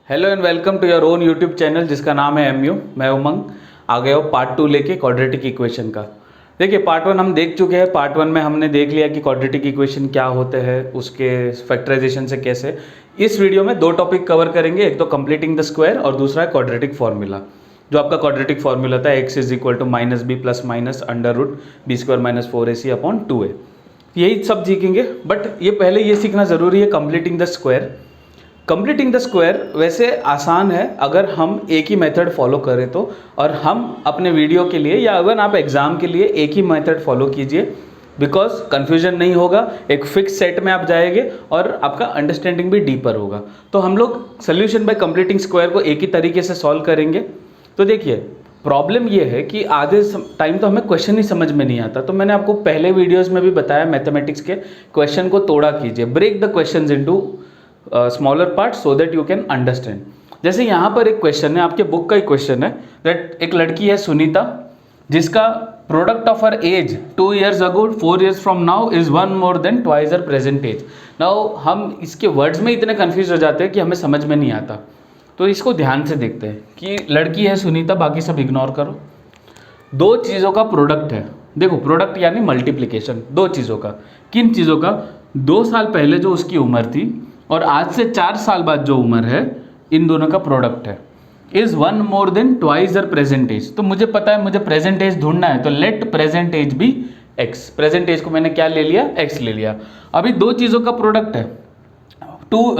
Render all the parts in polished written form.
Hello and welcome to your own YouTube channel जिसका नाम है एमयू। मैं उमंग आ गया हूँ पार्ट 2 लेके क्वाड्रेटिक इक्वेशन का। देखिए पार्ट 1 हम देख चुके हैं। पार्ट 1 में हमने देख लिया कि क्वाड्रेटिक इक्वेशन क्या होते हैं, उसके फैक्टराइजेशन से कैसे। इस वीडियो में दो टॉपिक कवर करेंगे, एक तो कंप्लीटिंग द स्क्वायर और दूसरा है क्वाड्रेटिक फार्मूला। जो आपका क्वाड्रेटिक फार्मूला था x is equal to minus b plus minus under root b square minus 4ac upon 2a। यही सब सीखेंगे, बट ये पहले ये सीखना ज़रूरी है completing the square. Completing the square वैसे आसान है अगर हम एक ही मेथड फॉलो करें तो, और हम अपने वीडियो के लिए या अगर आप एग्ज़ाम के लिए एक ही मेथड फॉलो कीजिए, बिकॉज कन्फ्यूजन नहीं होगा, एक फिक्स सेट में आप जाएंगे और आपका अंडरस्टैंडिंग भी डीपर होगा। तो हम लोग सोल्यूशन बाय कंप्लीटिंग स्क्वायर को एक ही तरीके से सॉल्व करेंगे। तो देखिए प्रॉब्लम ये है कि आधे टाइम तो हमें क्वेश्चन ही समझ में नहीं आता। तो मैंने आपको पहले वीडियोज़ में भी बताया मैथमेटिक्स के क्वेश्चन को तोड़ा कीजिए, break the questions into smaller part so that you can understand. जैसे यहाँ पर एक क्वेश्चन है, आपके बुक का ही क्वेश्चन है, दैट एक लड़की है सुनीता जिसका product of her age 2 years ago 4 years from now is 1 more than twice her present age. Now हम इसके वर्ड्स में इतने कन्फ्यूज हो जाते हैं कि हमें समझ में नहीं आता। तो इसको ध्यान से देखते हैं कि लड़की है सुनीता, बाकी सब इग्नोर करो। दो चीज़ों का प्रोडक्ट है, देखो प्रोडक्ट यानी मल्टीप्लिकेशन दो चीज़ों का। किन चीज़ों का? 2 साल पहले जो उसकी उम्र थी और आज से 4 साल बाद जो उम्र है, इन दोनों का प्रोडक्ट है। Is 1 more than twice her present age. तो मुझे पता है मुझे प्रेजेंट एज ढूंढना है, तो let present age be x. Present age को मैंने क्या ले लिया? एक्स ले लिया। अभी दो चीज़ों का प्रोडक्ट है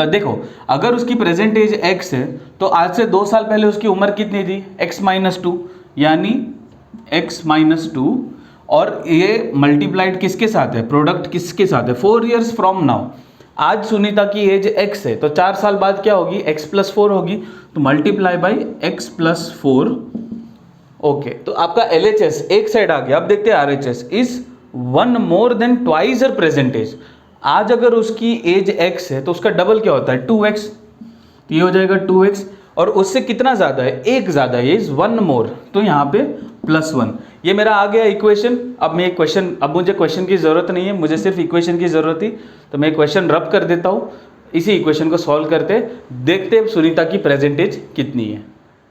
देखो अगर उसकी प्रेजेंट एज एक्स है तो आज से 2 साल पहले उसकी उम्र कितनी थी? एक्स माइनस 2, यानी एक्स माइनस 2। और ये मल्टीप्लाइड किसके साथ है? प्रोडक्ट किसके साथ है? 4 years फ्रॉम नाउ। आज सुनीता की एज एक्स है तो 4 साल बाद क्या होगी? एक्स प्लस 4 होगी। तो multiply by x plus 4। Okay, तो आपका LHS एक साइड आ गया। अब देखते हैं RHS is 1 more than twice her present age. आज अगर उसकी एज x है तो उसका डबल क्या होता है? 2x। तो ये हो जाएगा 2x, और उससे कितना ज़्यादा है? एक ज़्यादा है, इज 1 more। तो यहाँ पे +1। ये मेरा आ गया इक्वेशन। अब मुझे क्वेश्चन की ज़रूरत नहीं है, मुझे सिर्फ इक्वेशन की ज़रूरत थी। तो मैं इक्वेशन रब कर देता हूँ। इसी इक्वेशन को सॉल्व करते देखते सुनीता की प्रेजेंट एज कितनी है।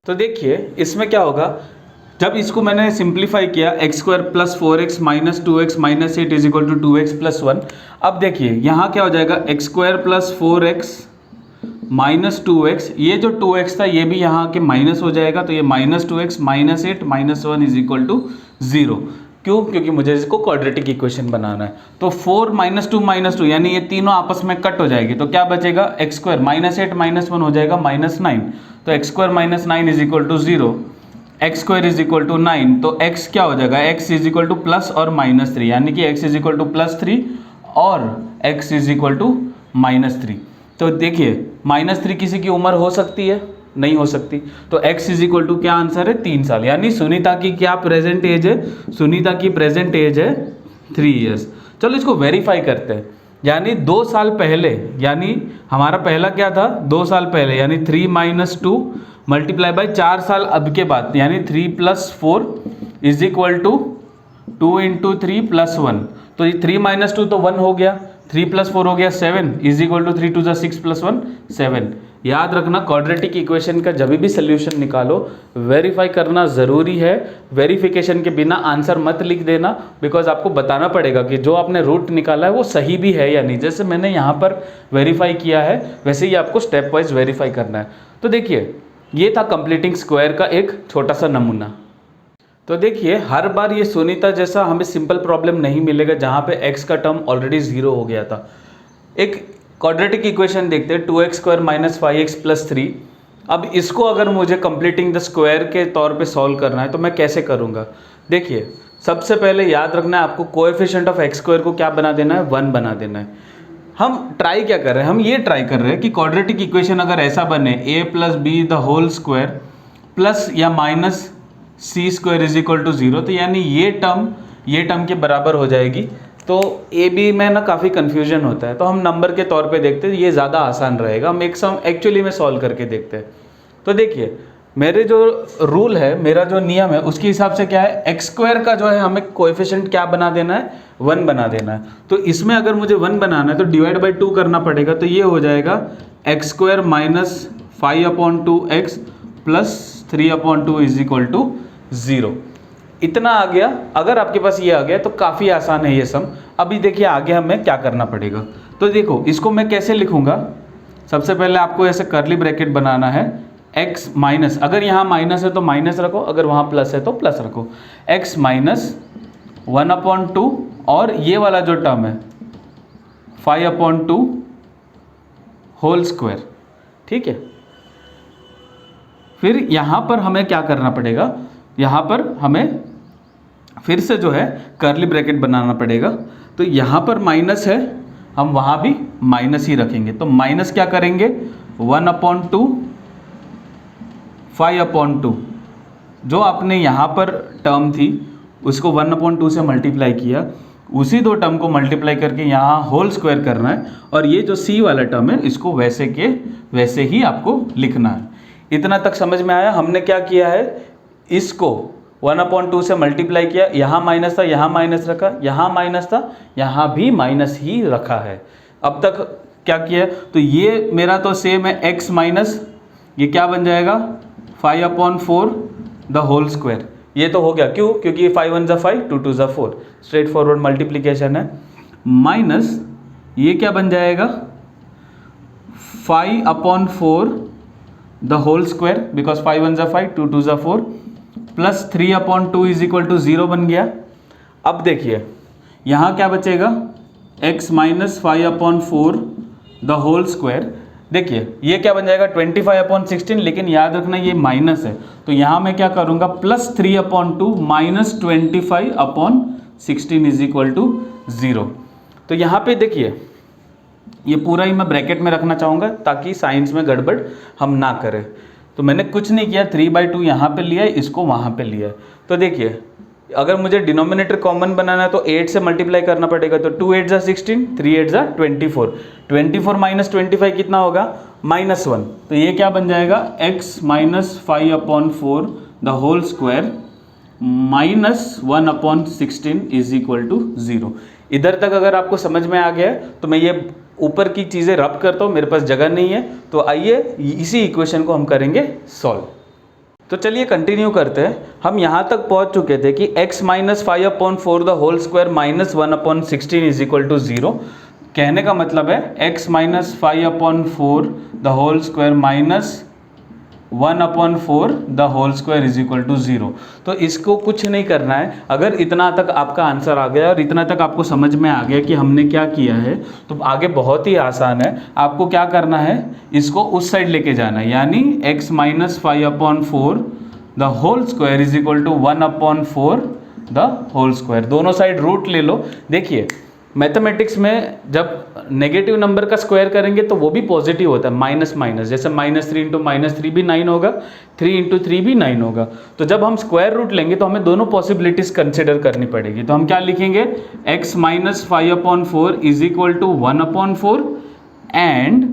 तो देखिए इसमें क्या होगा, जब इसको मैंने सिंप्लीफाई किया x square plus 4x minus 2x minus 8 is equal to 2x plus 1। अब देखिए यहाँ क्या हो जाएगा? X square plus 4x minus 2x, ये जो 2x था ये भी यहाँ के माइनस हो जाएगा। तो ये minus 2x minus 8 minus 1 is equal to 0। क्यों? क्योंकि मुझे इसको क्वाड्रेटिक इक्वेशन बनाना है। तो 4 माइनस 2 यानी ये तीनों आपस में कट हो जाएगी। तो क्या बचेगा? एक्स स्क्वायर माइनस 8 माइनस 1 हो जाएगा माइनस 9। तो x square minus 9 is equal to 0। X square is equal to 9। तो x क्या हो जाएगा? x is equal to plus और माइनस 3, यानी कि x is equal to plus 3 और x is equal to minus 3। तो देखिए -3 किसी की उम्र हो सकती है? नहीं हो सकती। तो x इज इक्वल टू क्या आंसर है? 3 साल। यानी सुनीता की क्या प्रेजेंट एज है? सुनीता की प्रेजेंट एज है 3 years। चलो इसको वेरीफाई करते हैं। यानी 2 साल पहले, यानी हमारा पहला क्या था? 2 साल पहले, यानी 3 माइनस 2 मल्टीप्लाई बाई 4 साल अब के बाद, यानी 3 plus 4 is equal to 2 into 3 plus 1। तो ये 3 माइनस 2 तो 1 हो गया, 3 प्लस 4 हो गया 7 इज इक्वल टू 3 2 6 प्लस 1 7। याद रखना क्वाड्रेटिक इक्वेशन का जब भी सोल्यूशन निकालो वेरीफाई करना ज़रूरी है। वेरिफिकेशन के बिना आंसर मत लिख देना, बिकॉज आपको बताना पड़ेगा कि जो आपने रूट निकाला है वो सही भी है या नहीं। जैसे मैंने यहाँ पर वेरीफाई किया है वैसे ही आपको स्टेप वाइज वेरीफाई करना है। तो देखिए ये था कंप्लीटिंग स्क्वायर का एक छोटा सा नमूना। तो देखिए हर बार ये सुनीता जैसा हमें सिंपल प्रॉब्लम नहीं मिलेगा जहाँ पे x का टर्म ऑलरेडी 0 हो गया था। एक क्वाड्रेटिक इक्वेशन देखते हैं 2x square minus 5x plus 3। अब इसको अगर मुझे कंप्लीटिंग द स्क्वायर के तौर पे सॉल्व करना है तो मैं कैसे करूँगा? देखिए सबसे पहले याद रखना है आपको कोएफिशिएंट ऑफ x स्क्वायर को क्या बना देना है? 1 बना देना है। हम ट्राई क्या कर रहे हैं? हम ये ट्राई कर रहे हैं कि क्वाड्रेटिक इक्वेशन अगर ऐसा बने a plus b the whole square plus या minus c square is equal to 0, तो यानी ये टर्म के बराबर हो जाएगी। तो ए बी में ना काफ़ी कन्फ्यूजन होता है, तो हम नंबर के तौर पे देखते हैं, ये ज़्यादा आसान रहेगा। हम एक सम एक्चुअली में सॉल्व करके देखते हैं। तो देखिए मेरे जो रूल है, मेरा जो नियम है उसके हिसाब से क्या है, एक्स स्क्वायर का जो है हमें कोएफिशिएंट क्या बना देना है? 1 बना देना है। तो इसमें अगर मुझे 1 बनाना है तो डिवाइड बाई 2 करना पड़ेगा। तो ये हो जाएगा x square minus 5/2x plus 3/2 is equal to 0। इतना आ गया। अगर आपके पास ये आ गया तो काफ़ी आसान है ये सम। अभी देखिए आगे हमें क्या करना पड़ेगा। तो देखो इसको मैं कैसे लिखूंगा। सबसे पहले आपको ऐसे कर्ली ब्रैकेट बनाना है, x माइनस, अगर यहाँ माइनस है तो माइनस रखो, अगर वहाँ प्लस है तो प्लस रखो, x माइनस 1/2 और ये वाला जो टर्म है 5/2 होल स्क्वायर। ठीक है, फिर यहाँ पर हमें क्या करना पड़ेगा, यहाँ पर हमें फिर से जो है कर्ली ब्रैकेट बनाना पड़ेगा। तो यहाँ पर माइनस है, हम वहाँ भी माइनस ही रखेंगे। तो माइनस क्या करेंगे, 1/2 5/2, जो आपने यहाँ पर टर्म थी उसको 1/2 से मल्टीप्लाई किया, उसी दो टर्म को मल्टीप्लाई करके यहाँ होल स्क्वायर करना है, और ये जो c वाला टर्म है इसको वैसे के वैसे ही आपको लिखना है। इतना तक समझ में आया। हमने क्या किया है, इसको 1/2 से मल्टीप्लाई किया, यहाँ माइनस था यहाँ माइनस रखा, यहाँ माइनस था यहाँ भी माइनस ही रखा है। अब तक क्या किया, तो ये मेरा तो सेम है x माइनस, ये क्या बन जाएगा 5/4 द होल स्क्वायर। ये तो हो गया, क्यों, क्योंकि 5 1 5 2 2 4, स्ट्रेट फॉरवर्ड मल्टीप्लीकेशन है। माइनस ये क्या बन जाएगा 5/4 the whole square, because 5 1 5 2 2 4, plus 3/2 is equal to 0 बन गया। अब देखिए यहाँ क्या बचेगा, x minus 5/4 the whole square. देखिए ये क्या बन जाएगा 25/16, लेकिन याद रखना ये माइनस है, तो यहाँ मैं क्या करूँगा plus 3/2 minus 25/16 is equal to 0। तो यहाँ पे देखिए ये पूरा ही मैं ब्रैकेट में रखना चाहूँगा ताकि साइंस में गड़बड़ हम ना करें। तो मैंने कुछ नहीं किया, 3/2 यहाँ पे लिया है, इसको वहाँ पे लिया है। तो देखिए अगर मुझे डिनोमिनेटर कॉमन बनाना है तो 8 से मल्टीप्लाई करना पड़ेगा, तो 2 8 16, 3 8 24, 24 माइनस 25 कितना होगा -1। तो ये क्या बन जाएगा x minus 5/4 the whole square minus 1/16 is equal to 0। इधर तक अगर आपको समझ में आ गया है तो मैं ये ऊपर की चीज़ें रब करता हूँ, मेरे पास जगह नहीं है, तो आइए इसी इक्वेशन को हम करेंगे सॉल्व। तो चलिए कंटिन्यू करते हैं। हम यहाँ तक पहुँच चुके थे कि x minus 5/4 the whole square minus 1/16 is equal to 0। कहने का मतलब है x minus 5/4 the whole square minus 1/4 the whole square is equal to 0। तो इसको कुछ नहीं करना है। अगर इतना तक आपका आंसर आ गया और इतना तक आपको समझ में आ गया कि हमने क्या किया है, तो आगे बहुत ही आसान है। आपको क्या करना है, इसको उस साइड लेके जाना है, यानी x minus 5/4 the whole square is equal to 1/4 the whole square. दोनों साइड रूट ले लो। देखिए मैथमेटिक्स में जब नेगेटिव नंबर का स्क्वायर करेंगे तो वो भी पॉजिटिव होता है, माइनस माइनस, जैसे -3 × -3 भी 9 होगा, 3 × 3 भी 9 होगा। तो जब हम स्क्वायर रूट लेंगे तो हमें दोनों पॉसिबिलिटीज कंसिडर करनी पड़ेगी। तो हम क्या लिखेंगे, x minus 5/4 is equal to 1/4 and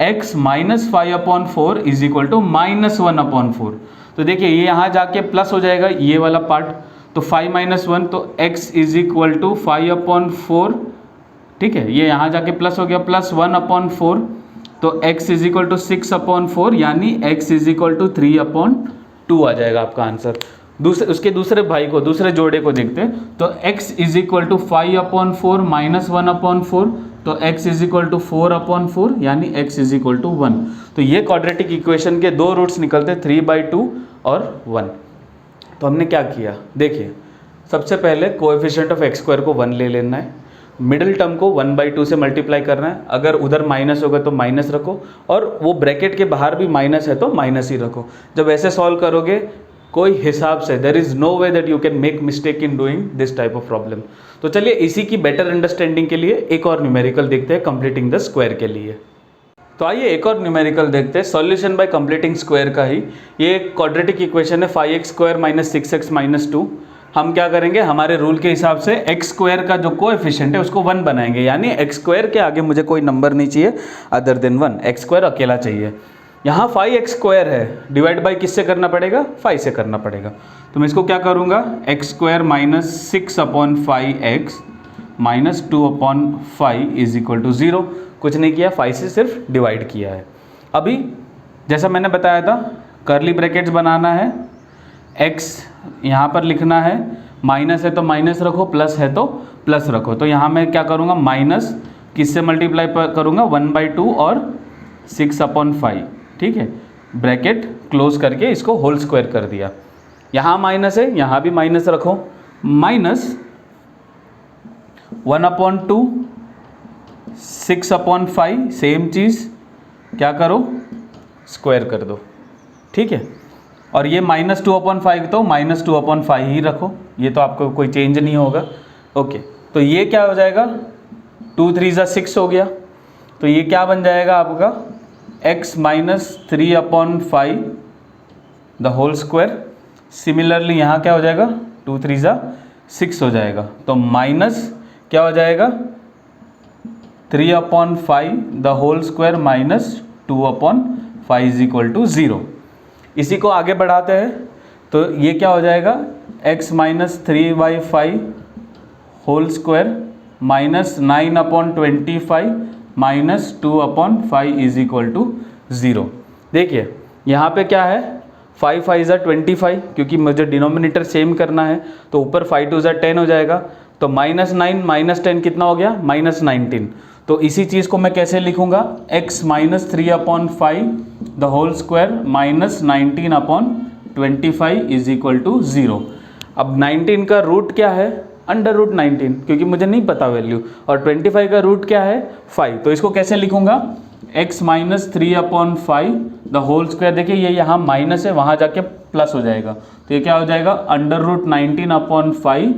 x minus 5/4 is equal to -1/4। तो देखिए ये यहाँ जाके प्लस हो जाएगा ये वाला पार्ट, तो 5 - 1 तो x इज इक्वल टू 5/4, ठीक है, ये यहाँ जाके प्लस हो गया, प्लस 1/4, तो x इज इक्वल टू 6/4, यानी x इज इक्वल टू 3/2 आ जाएगा आपका आंसर। उसके दूसरे भाई को, दूसरे जोड़े को देखते हैं, तो x is equal to 5/4 minus 1/4, तो x इज इक्वल टू 4/4, यानी x इज इक्वल टू 1। तो ये क्वाड्रेटिक इक्वेशन के दो रूट्स निकलते, 3/2 और 1। तो हमने क्या किया, देखिए सबसे पहले कोएफिशिएंट ऑफ x स्क्वायर को 1 ले लेना है, मिडिल टर्म को 1/2 से मल्टीप्लाई करना है, अगर उधर माइनस होगा तो माइनस रखो, और वो ब्रैकेट के बाहर भी माइनस है तो माइनस ही रखो। जब ऐसे सॉल्व करोगे कोई हिसाब से there is no way that you can make mistake in doing this type of problem. तो चलिए इसी की बेटर अंडरस्टैंडिंग के लिए एक और न्यूमेरिकल देखते हैं कंप्लीटिंग द स्क्वायर के लिए। तो आइए एक और न्यूमेरिकल देखते हैं, सॉल्यूशन बाय कंप्लीटिंग स्क्वायर का ही। ये क्वाड्रेटिक इक्वेशन है 5x² - 6x - 2। हम क्या करेंगे, हमारे रूल के हिसाब से x स्क्वायर का जो कोएफिशिएंट है उसको 1 बनाएंगे, यानी x स्क्वायर के आगे मुझे कोई नंबर नहीं चाहिए अदर देन 1, x स्क्वायर अकेला चाहिए। यहाँ 5x² है, डिवाइड बाय किससे करना पड़ेगा, 5 से करना पड़ेगा। तो मैं इसको क्या करूँगा, x² - 6/5x - 2/5 is equal to 0। कुछ नहीं किया, 5 से सिर्फ डिवाइड किया है। अभी जैसा मैंने बताया था, कर्ली ब्रैकेट्स बनाना है, x यहाँ पर लिखना है, माइनस है तो माइनस रखो, प्लस है तो प्लस रखो। तो यहाँ मैं क्या करूँगा, माइनस किससे मल्टीप्लाई करूँगा, 1/2 और 6/5, ठीक है। ब्रैकेट क्लोज करके इसको होल स्क्वायर कर दिया। यहाँ माइनस है, यहाँ भी माइनस रखो, माइनस 1/2 6/5, सेम चीज़ क्या करो, स्क्वायर कर दो, ठीक है। और ये -2/5 तो -2/5 ही रखो, ये तो आपको कोई चेंज नहीं होगा। ओके, तो ये क्या हो जाएगा, 2 3 6 हो गया। तो ये क्या बन जाएगा आपका, x - 3/5 the whole square. Similarly यहाँ क्या हो जाएगा, 2 3 6 हो जाएगा। तो माइनस क्या हो जाएगा, 3/5 द होल स्क्वायर -2/5 = 0। इसी को आगे बढ़ाते हैं, तो ये क्या हो जाएगा, x - 3/5 होल स्क्वायर -9/25 -2/5 = 0। देखिए यहाँ पे क्या है, 5 5 = 25, क्योंकि मुझे डिनोमिनेटर सेम करना है, तो ऊपर 5 2 = 10 हो जाएगा। तो -9 - 10 कितना हो गया, -19। तो इसी चीज़ को मैं कैसे लिखूंगा, x - 3/5 द होल स्क्वायर -19/25 = 0। अब 19 का रूट क्या है, √19, क्योंकि मुझे नहीं पता वैल्यू, और 25 का रूट क्या है, 5। तो इसको कैसे लिखूंगा, x - 3/5 द होल स्क्वायर। देखिए ये यहाँ माइनस है, वहाँ जाके प्लस हो जाएगा, तो ये क्या हो जाएगा, √19/5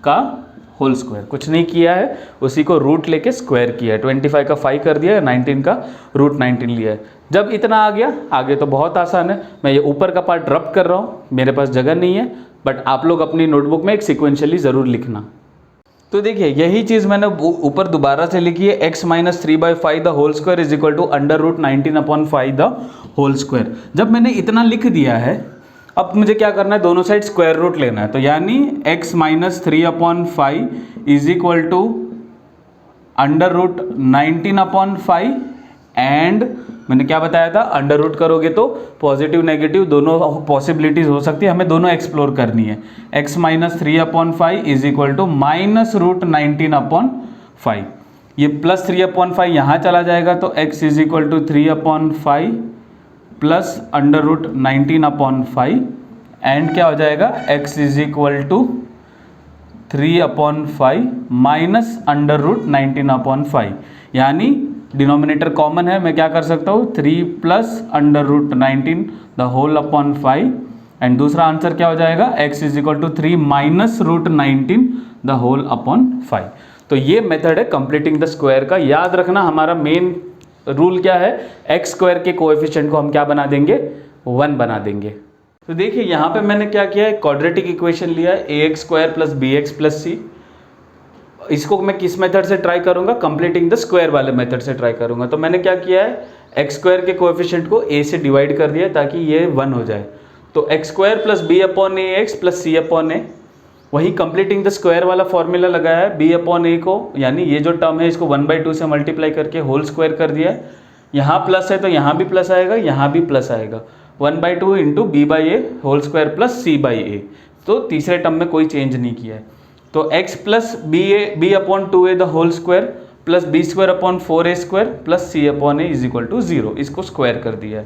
का होल स्क्वायर। कुछ नहीं किया है, उसी को रूट लेके स्क्वायर किया है। 25 का 5 कर दिया है, 19 का √19 लिया है। जब इतना आ गया, आगे तो बहुत आसान है। मैं ये ऊपर का पार्ट रब कर रहा हूँ, मेरे पास जगह नहीं है, बट आप लोग अपनी नोटबुक में एक सिक्वेंशियली ज़रूर लिखना। तो देखिए यही चीज़ मैंने ऊपर दोबारा से लिखी है, x - 3/5 the whole square = √19/5 the whole square. जब मैंने इतना लिख दिया है, अब मुझे क्या करना है, दोनों साइड स्क्वायर रूट लेना है। तो यानी x - 3/5 = √19/5, एंड मैंने क्या बताया था, अंडर रूट करोगे तो पॉजिटिव नेगेटिव दोनों पॉसिबिलिटीज हो सकती है, हमें दोनों एक्सप्लोर करनी है। x - 3/5 = -√19/5। ये प्लस 3/5 यहाँ चला जाएगा, तो x = 3/5 प्लस √19/5, एंड क्या हो जाएगा, x = 3/5 माइनस √19/5। यानी डिनोमिनेटर कॉमन है, मैं क्या कर सकता हूँ, 3 plus √19 the whole upon 5, and दूसरा आंसर क्या हो जाएगा, x = 3 minus √19 the whole upon 5। तो ये मेथड है कंप्लीटिंग द स्क्वायर का। याद रखना हमारा मेन रूल क्या है, एक्स स्क्वायर के कोएफिशिएंट को हम क्या बना देंगे, 1 बना देंगे। तो देखिए यहाँ पे मैंने क्या किया है, क्वाड्रेटिक इक्वेशन लिया है, ax² + bx + c। इसको मैं किस मेथड से ट्राई करूंगा, कंप्लीटिंग द स्क्वायर वाले मेथड से ट्राई करूंगा। तो मैंने क्या किया है, x² के कोएफिशिएंट को a से डिवाइड कर दिया ताकि ये 1 हो जाए। तो x² + b/ax + c/a, वही कंप्लीटिंग द स्क्वायर वाला फॉर्मूला लगाया है, b/a को, यानी ये जो टर्म है इसको 1/2 से मल्टीप्लाई करके होल स्क्वायर कर दिया है। यहाँ प्लस है तो यहाँ भी प्लस आएगा, यहाँ भी प्लस आएगा, 1/2 × b/a होल स्क्वायर + c/a। तो तीसरे टर्म में कोई चेंज नहीं किया है। तो x + b/2a the whole square + b²/4a² + c/a = 0, इसको स्क्वायर कर दिया है।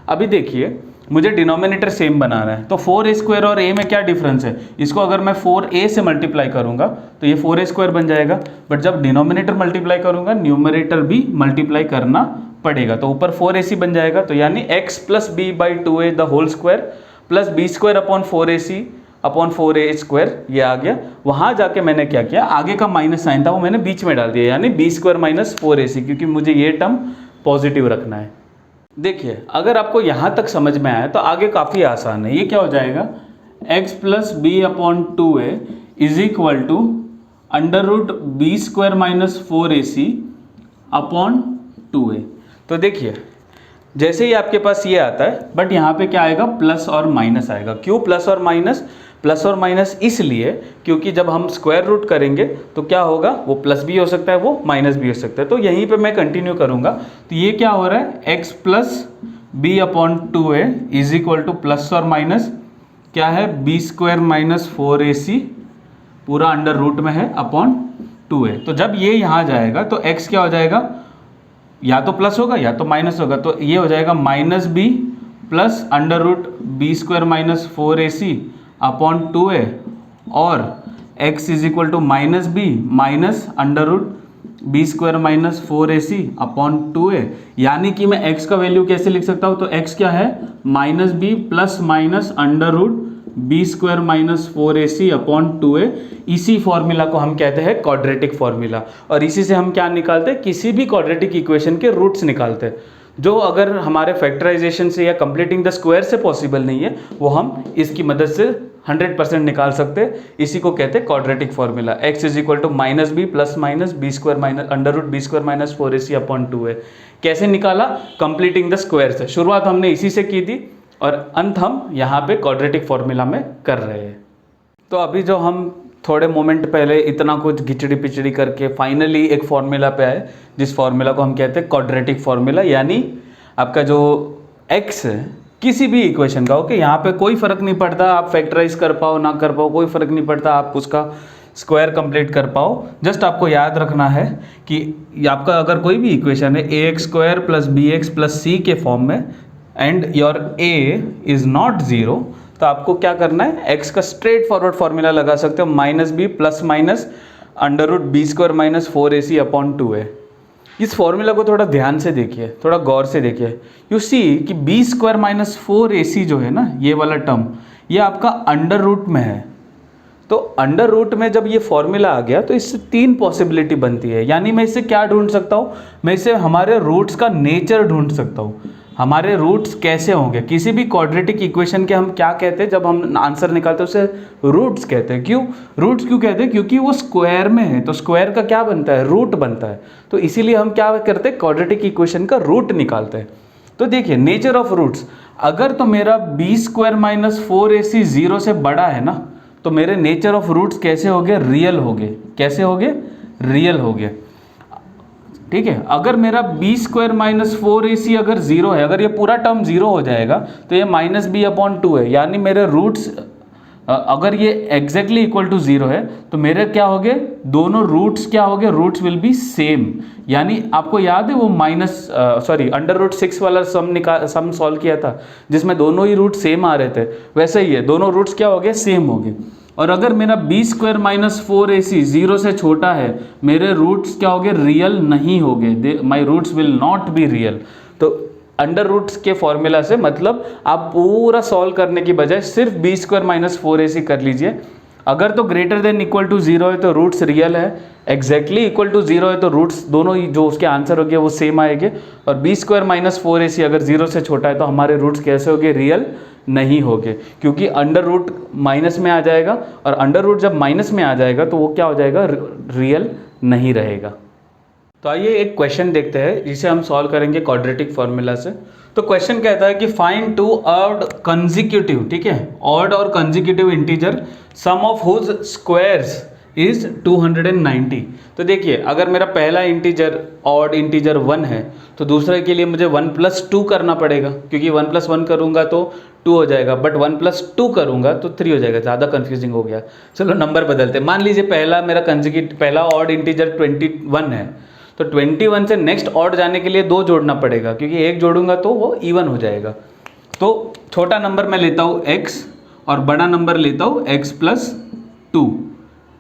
अभी देखिए मुझे डिनोमिनेटर सेम बनाना है, तो 4a² और a में क्या डिफरेंस है, इसको अगर मैं 4a से मल्टीप्लाई करूंगा तो ये 4a² बन जाएगा, बट जब डिनोमिनेटर मल्टीप्लाई करूंगा न्यूमरेटर भी मल्टीप्लाई करना पड़ेगा, तो ऊपर 4ac बन जाएगा। तो यानी x + b/2a the whole square + b²/4ac/4a² ये आ गया। वहां जाके मैंने क्या किया, आगे का माइनस साइन था वो मैंने बीच में डाल दिया, यानी b² - 4ac, क्योंकि मुझे ये टर्म पॉजिटिव रखना है। देखिए अगर आपको यहाँ तक समझ में आया तो आगे काफ़ी आसान है। ये क्या हो जाएगा, x + b/2a = √b² - 4ac/2a। तो देखिए जैसे ही आपके पास ये आता है, बट यहाँ पे क्या आएगा, प्लस और माइनस आएगा। क्यों प्लस और माइनस, प्लस और माइनस इसलिए क्योंकि जब हम स्क्वायर रूट करेंगे तो क्या होगा, वो प्लस भी हो सकता है, वो माइनस भी हो सकता है। तो यहीं पे मैं कंटिन्यू करूँगा। तो ये क्या हो रहा है, x + b upon 2a is equal to plus और माइनस क्या है, बी स्क्वायर माइनस 4ac पूरा अंडर रूट में है अपॉन 2a। तो जब ये यहाँ जाएगा तो x क्या हो जाएगा, या तो प्लस होगा या तो माइनस होगा, तो ये हो जाएगा minus b plus under root b square minus 4ac upon 2a और x is equal to minus b minus under root b square minus 4ac upon 2a। यानी कि मैं x का वैल्यू कैसे लिख सकता हूँ, तो x क्या है, minus b plus minus under root b square minus 4ac upon 2a। इसी फॉर्मूला को हम कहते हैं क्वाड्रेटिक फॉर्मूला, और इसी से हम क्या निकालते हैं, किसी भी क्वाड्रेटिक इक्वेशन के रूट्स निकालते हैं, जो अगर हमारे फैक्टराइजेशन से या कंप्लीटिंग द स्क्वायर से पॉसिबल नहीं है, वो हम इसकी मदद से 100% निकाल सकते हैं। इसी को कहते हैं quadratic formula. x is equal to minus b plus minus b square minus under root b square minus 4ac upon 2a। कैसे निकाला, कंप्लीटिंग द स्क्वायर से। शुरुआत हमने इसी से की थी और अंत हम यहाँ पे क्वाड्रेटिक फॉर्मूला में कर रहे हैं। तो अभी जो हम थोड़े मोमेंट पहले इतना कुछ घिचड़ी पिचड़ी करके फाइनली एक फॉर्मूला पे आए, जिस फॉर्मूला को हम कहते हैं क्वाड्रेटिक फॉर्मूला, यानी आपका जो x है किसी भी इक्वेशन का, ओके, यहाँ पे कोई फर्क नहीं पड़ता आप फैक्टराइज कर पाओ ना कर पाओ, कोई फर्क नहीं पड़ता आप उसका स्क्वायर कंप्लीट कर पाओ। जस्ट आपको याद रखना है कि आपका अगर कोई भी इक्वेशन है ax square plus b x plus c के फॉर्म में and your a is not zero, तो आपको क्या करना है, x का स्ट्रेट फॉरवर्ड फॉर्मूला लगा सकते हो, minus b plus minus under root b square minus 4ac upon 2a। इस फॉर्मूला को थोड़ा ध्यान से देखिए, थोड़ा गौर से देखिए। यू सी कि बी स्क्वायर माइनस 4ac जो है ना, ये वाला टर्म, ये आपका अंडर रूट में है। तो अंडर रूट में जब ये फॉर्मूला आ गया तो इससे 3 पॉसिबिलिटी बनती है। यानी मैं इससे क्या ढूंढ सकता हूँ, मैं इससे हमारे रूट्स का नेचर ढूंढ सकता हूँ, हमारे रूट्स कैसे होंगे। किसी भी क्वाड्रेटिक इक्वेशन के हम क्या कहते हैं, जब हम आंसर निकालते हैं उसे रूट्स कहते हैं। क्यों रूट्स क्यों कहते हैं, क्योंकि वो स्क्वायर में है, तो स्क्वायर का क्या बनता है, रूट बनता है। तो इसीलिए हम क्या करते हैं, क्वाड्रेटिक इक्वेशन का रूट निकालते हैं। तो देखिए नेचर ऑफ रूट्स, अगर तो मेरा बी स्क्वायर माइनस 4ac 0 से बड़ा है ना, तो मेरे नेचर ऑफ रूट्स कैसे हो गए, रियल हो गए। कैसे हो गए, रियल हो गए। ठीक है, अगर मेरा बी स्क्वायर माइनस 4ac अगर 0 है, अगर ये पूरा टर्म 0 हो जाएगा तो ये माइनस बी अपॉन 2 है। यानी मेरे रूट्स अगर ये एग्जैक्टली इक्वल टू 0 है तो मेरे क्या हो गए, दोनों रूट्स क्या हो गए, रूट्स विल बी सेम। यानी आपको याद है वो अंडर रूट 6 वाला सम सॉल्व किया था जिसमें दोनों ही रूट सेम आ रहे थे, वैसे ही है, दोनों रूट्स क्या हो गए, सेम हो गए। और अगर मेरा बी स्क्वायर माइनस 4ac 0 से छोटा है, मेरे रूट्स क्या हो गए, रियल नहीं हो गए, my roots will not be real. तो अंडर रूट्स के फॉर्मूला से मतलब आप पूरा सॉल्व करने की बजाय सिर्फ बी स्क्वायर माइनस 4ac कर लीजिए। अगर तो ग्रेटर देन इक्वल टू 0 है तो रूट्स रियल है, एग्जैक्टली इक्वल टू 0 है तो रूट्स दोनों ही जो उसके आंसर हो गए वो सेम आएंगे। और बी स्क्वायर माइनस 4ac अगर 0 से छोटा है तो हमारे रूट्स कैसे हो गए, रियल नहीं होगे, क्योंकि अंडर रूट माइनस में आ जाएगा, और अंडर रूट जब माइनस में आ जाएगा तो वो क्या हो जाएगा, रियल नहीं रहेगा। तो आइए एक क्वेश्चन देखते हैं जिसे हम सॉल्व करेंगे क्वाड्रेटिक फॉर्मूला से। तो क्वेश्चन कहता है कि फाइंड 2 ऑड कंसेक्यूटिव, ठीक है, ऑड और consecutive integer sum of whose squares is 290। तो देखिए अगर मेरा पहला इंटीजर ऑड इंटीजर 1 है तो दूसरे के लिए मुझे 1 + 2 करना पड़ेगा, क्योंकि 1 + 1 करूँगा तो 2 हो जाएगा, बट 1 + 2 करूँगा तो 3 हो जाएगा। ज़्यादा कंफ्यूजिंग हो गया, चलो नंबर बदलते। मान लीजिए पहला ऑड इंटीजर 21 है, तो 21 से नेक्स्ट ऑड जाने के लिए 2 जोड़ना पड़ेगा, क्योंकि 1 जोड़ूंगा तो वो इवन हो जाएगा। तो छोटा नंबर मैं लेता हूँ x और बड़ा नंबर लेता हूँ x + 2,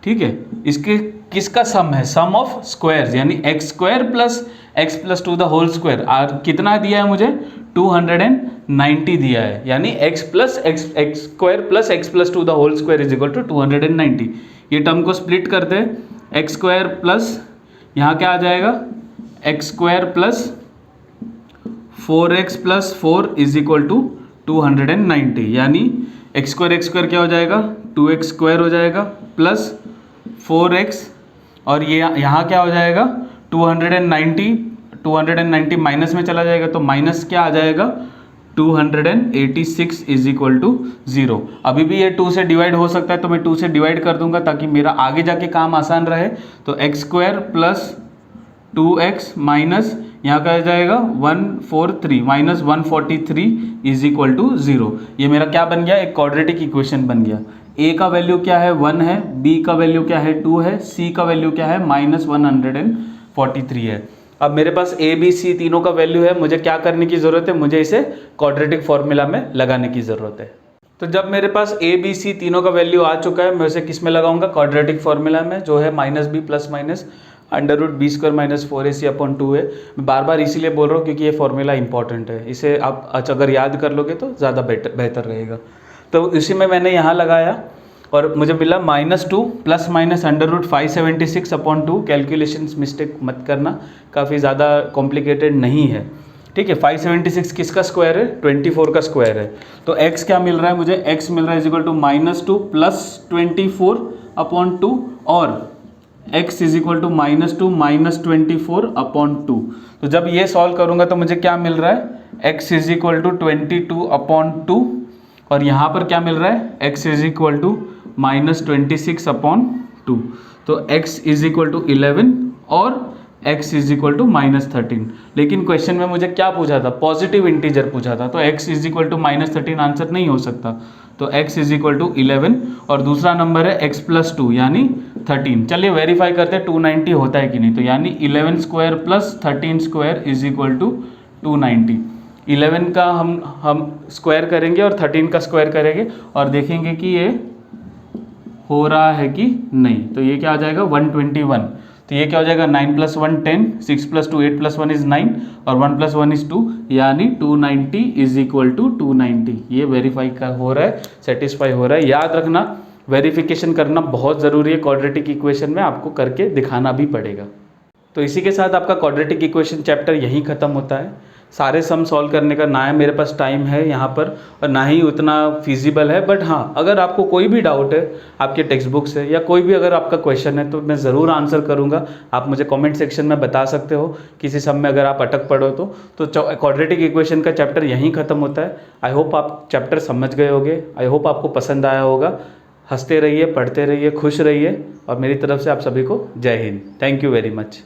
ठीक है। इसके किसका सम है, सम ऑफ स्क्वायर्स, यानी x² + x + 2 the whole square. और कितना दिया है मुझे, 290 दिया है, यानी x² + x + 2 the whole square is equal to 290। ये टर्म को स्प्लिट करते हैं, x² प्लस यहाँ क्या आ जाएगा, x² + 4x + 4 is equal to 290, यानी x² क्या हो जाएगा, 2x² हो जाएगा प्लस 4x, और ये यहाँ क्या हो जाएगा, 290 माइनस में चला जाएगा तो माइनस क्या आ जाएगा, 286 इज इक्वल टू 0। अभी भी ये 2 से डिवाइड हो सकता है तो मैं 2 से डिवाइड कर दूंगा ताकि मेरा आगे जाके काम आसान रहे। तो x² + 2x माइनस यहाँ का आ जाएगा 143 माइनस 143 इज इक्वल टू 0। ये मेरा क्या बन गया, एक क्वाड्रेटिक इक्वेशन बन गया। ए का वैल्यू क्या है 1 है, बी का वैल्यू क्या है 2 है, सी का वैल्यू क्या है माइनस 143 है। अब मेरे पास ए बी सी तीनों का वैल्यू है, मुझे क्या करने की ज़रूरत है, मुझे इसे क्वाड्रेटिक फॉर्मूला में लगाने की ज़रूरत है। तो जब मेरे पास ए बी सी तीनों का वैल्यू आ चुका है, मैं उसे किस में लगाऊंगा, क्वाड्रेटिक फॉर्मूला में, जो है minus b plus minus under root b square minus 4ac upon 2 है। मैं बार बार इसीलिए बोल रहा हूँ क्योंकि ये फॉर्मूला इंपॉर्टेंट है, इसे आप अगर याद कर लोगे तो ज़्यादा बेहतर रहेगा। तो इसी में मैंने यहाँ लगाया और मुझे मिला -2 plus minus under root 576 upon 2। Calculations mistake मत करना, काफ़ी ज़्यादा कॉम्प्लिकेटेड नहीं है, ठीक है। 576 किसका स्क्वायर है, 24 का स्क्वायर है। तो x क्या मिल रहा है मुझे, x मिल रहा है is equal to -2 plus 24 upon 2 और x is equal to -2 minus 24 upon 2। तो जब ये सॉल्व करूंगा तो मुझे क्या मिल रहा है, x is equal to 22 upon 2 और यहाँ पर क्या मिल रहा है, x is equal to minus 26 upon 2। तो x इज इक्वल टू 11 और x इज इक्वल टू -13। लेकिन क्वेश्चन में मुझे क्या पूछा था, पॉजिटिव इंटीजर पूछा था, तो x is equal to -13 answer नहीं हो सकता। तो x इज इक्वल टू 11 और दूसरा नंबर है x प्लस 2 यानी 13। चलिए वेरीफाई करते हैं 290 होता है कि नहीं। तो यानी 11 square plus 13 square is equal to 290। 11 का हम स्क्वायर करेंगे और 13 का स्क्वायर करेंगे और देखेंगे कि ये हो रहा है कि नहीं। तो ये क्या आ जाएगा 121। तो ये क्या हो जाएगा 9 + 1 10, 6 + 2 8 + 1 इज 9 और 1 + 1 इज 2 यानी 290 इज इक्वल टू 290। ये वेरीफाई का हो रहा है, सेटिस्फाई हो रहा है। याद रखना वेरिफिकेशन करना बहुत ज़रूरी है, क्वाड्रेटिक इक्वेशन में आपको करके दिखाना भी पड़ेगा। तो इसी के साथ आपका क्वाड्रेटिक इक्वेशन चैप्टर यहीं ख़त्म होता है। सारे सम सॉल्व करने का ना है मेरे पास टाइम है यहाँ पर और ना ही उतना फिजिबल है, बट हाँ अगर आपको कोई भी डाउट है आपके टेक्स्ट बुक से या कोई भी अगर आपका क्वेश्चन है तो मैं ज़रूर आंसर करूँगा। आप मुझे कमेंट सेक्शन में बता सकते हो किसी सम में अगर आप अटक पड़ो तो क्वाड्रेटिक इक्वेशन का चैप्टर यहीं ख़त्म होता है। आई होप आप चैप्टर समझ गए होगे, आई होप आपको पसंद आया होगा। हंसते रहिए, पढ़ते रहिए, खुश रहिए और मेरी तरफ से आप सभी को जय Hind. Thank you very much.